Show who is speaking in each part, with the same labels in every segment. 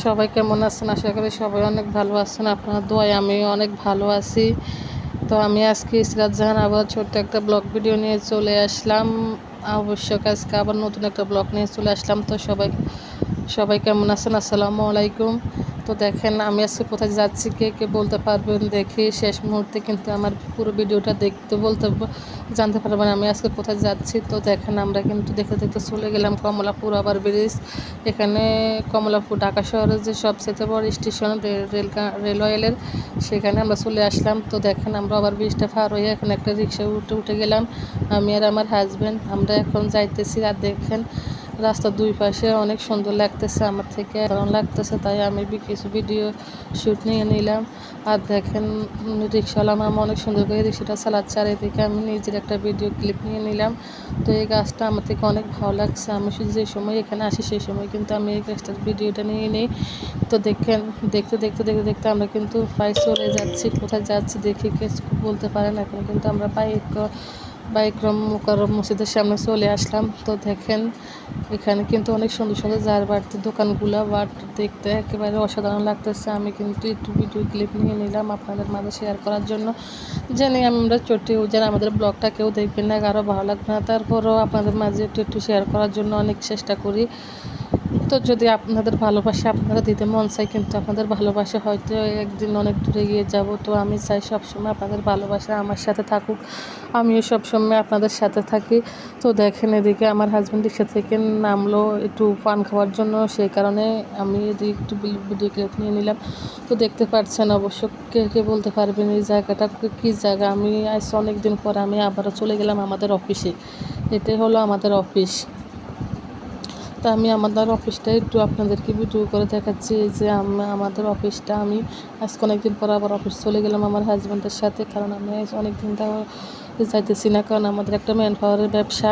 Speaker 1: সবাই কেমন আছেন? আশা করি সবাই অনেক ভালো আছেন। আপনার দোয়ায় আমিও অনেক ভালো আছি। তো আমি আজকে ইসরাত জাহান আবার ছোট্ট একটা ব্লগ ভিডিও নিয়ে চলে আসলাম। অবশ্যই আজকে আবার নতুন একটা ব্লগ নিয়ে চলে আসলাম। তো সবাই কেমন আছেন? আসসালামু আলাইকুম। তো দেখেন আমি আজকে কোথায় যাচ্ছি কে কে বলতে পারবেন দেখি। শেষ মুহূর্তে কিন্তু আমার পুরো ভিডিওটা জানতে পারবেন আমি আজকে কোথায় যাচ্ছি। তো দেখেন আমরা কিন্তু দেখতে দেখতে চলে গেলাম কমলাপুর আবার ব্রিজ। এখানে কমলাপুর ঢাকা শহরের যে সবচেয়ে বড় স্টেশন রেলওয়ের, সেখানে আমরা চলে আসলাম। তো দেখেন আমরা আবার ব্রিজটা পার হয়ে এখন একটা রিক্সা উঠে গেলাম আমি আর আমার হাজব্যান্ড। আমরা এখন যাইতেছি আর দেখেন রাস্তার দুই পাশে অনেক সুন্দর লাগতেছে, আমার থেকে দারুণ লাগতেছে, তাই আমি কিছু ভিডিও শ্যুট নিয়ে নিলাম। আর দেখেন রিক্সাওয়ালা মামা অনেক সুন্দর করে রিক্সাটা চালাচ্ছে, আর এদিকে আমি নিজের একটা ভিডিও ক্লিপ নিয়ে নিলাম। তো এই গাছটা আমার থেকে অনেক ভালো লাগছে। আমি যে সময় এখানে আসি সেই সময় কিন্তু আমি এই গাছটার ভিডিওটা নিয়ে নিই। তো দেখেন দেখতে আমরা কিন্তু প্রায় চলে যাচ্ছি। কোথায় যাচ্ছি দেখি কিছু বলতে পারেন। এখন কিন্তু আমরা বাইক্রম মুকাররম মসজিদের সামনে চলে আসলাম। তো দেখেন এখানে কিন্তু অনেক সুন্দর সুন্দর জার বাড়তি দোকানগুলো দেখতে একেবারে অসাধারণ লাগতেছে। আমি কিন্তু একটু ভিডিও ক্লিপ নিয়ে নিলাম আপনাদের মাঝে শেয়ার করার জন্য। জানি আমরা চটে যেন আমাদের ব্লগটা কেউ দেখবেন না, কারো ভালো লাগবে না, তারপরও আপনাদের মাঝে একটু শেয়ার করার জন্য অনেক চেষ্টা করি। তো যদি আপনাদের ভালোবাসা আপনারা দিতে মন চাই, কিন্তু আপনাদের ভালোবাসা হয়তো একদিন অনেক দূরে গিয়ে যাব। তো আমি চাই সবসময় আপনাদের ভালোবাসা আমার সাথে থাকুক, আমিও সবসময় আপনাদের সাথে থাকি। তো দেখেন এদিকে আমার হাজব্যান্ড রিক্সা থেকে নামলো একটু পান খাওয়ার জন্য, সেই কারণে আমি এদিকে একটু ভিডিও ক্লিপ নিয়ে নিলাম। তো দেখতে পাচ্ছেন অবশ্য কে কে বলতে পারবেন এই জায়গাটা কী জায়গা। আমি আজ অনেক দিন পর আমি আবারও চলে গেলাম আমাদের অফিসে। এটাই হলো আমাদের অফিস। তা আমি আমাদের অফিসটা একটু আপনাদেরকে ভিডিও করে দেখাচ্ছি যে আমাদের অফিসটা। আমি আজকে অনেকদিন পর আবার অফিস চলে গেলাম আমার হাজব্যান্ডের সাথে, কারণ আমি অনেকদিন যাইতেছি না, কারণ আমাদের একটা ম্যান পাওয়ারের ব্যবসা।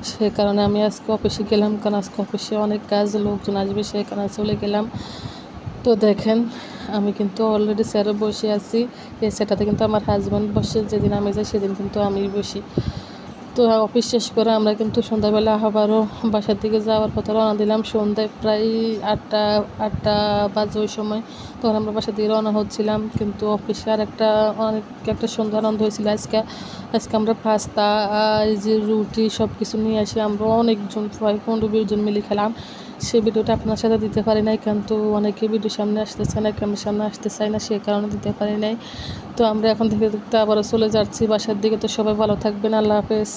Speaker 1: সে কারণে আমি আজকে অফিসে গেলাম, কারণ আজকে অফিসে অনেক কাজ, লোকজন আসবে, সেই কারণে চলে গেলাম। তো দেখেন আমি কিন্তু অলরেডি চেয়ারে বসে আছি। এই চেয়ারটাতে কিন্তু আমার হাজব্যান্ড বসে, যেদিন আমি যাই সেদিন কিন্তু আমি বসি। তো অফিস শেষ করে আমরা কিন্তু সন্ধ্যাবেলা আবারও বাসার দিকে যাওয়ার পথে রওনা দিলাম। সন্ধ্যায় প্রায় আটটা বাজে ওই সময়, তখন আমরা বাসার দিকে রওনা হচ্ছিলাম। কিন্তু অফিসে আর অনেক একটা সন্ধ্যা আনন্দ হয়েছিল আজকে আমরা পাস্তা, এই যে রুটি সব কিছু নিয়ে আসি। আমরা অনেকজন প্রায় 15-20 জন মিলে খেলাম। সেই ভিডিওটা আপনার সাথে দিতে পারি নাই, কিন্তু অনেকে ভিডিও সামনে আসতে চায় না, ক্যামেরার সামনে আসতে চায় না, সেই কারণে দিতে পারি নাই। তো আমরা এখন দেখতে আবারও চলে যাচ্ছি বাসার দিকে। তো সবাই ভালো থাকবেন, আল্লাহ হাফেজ।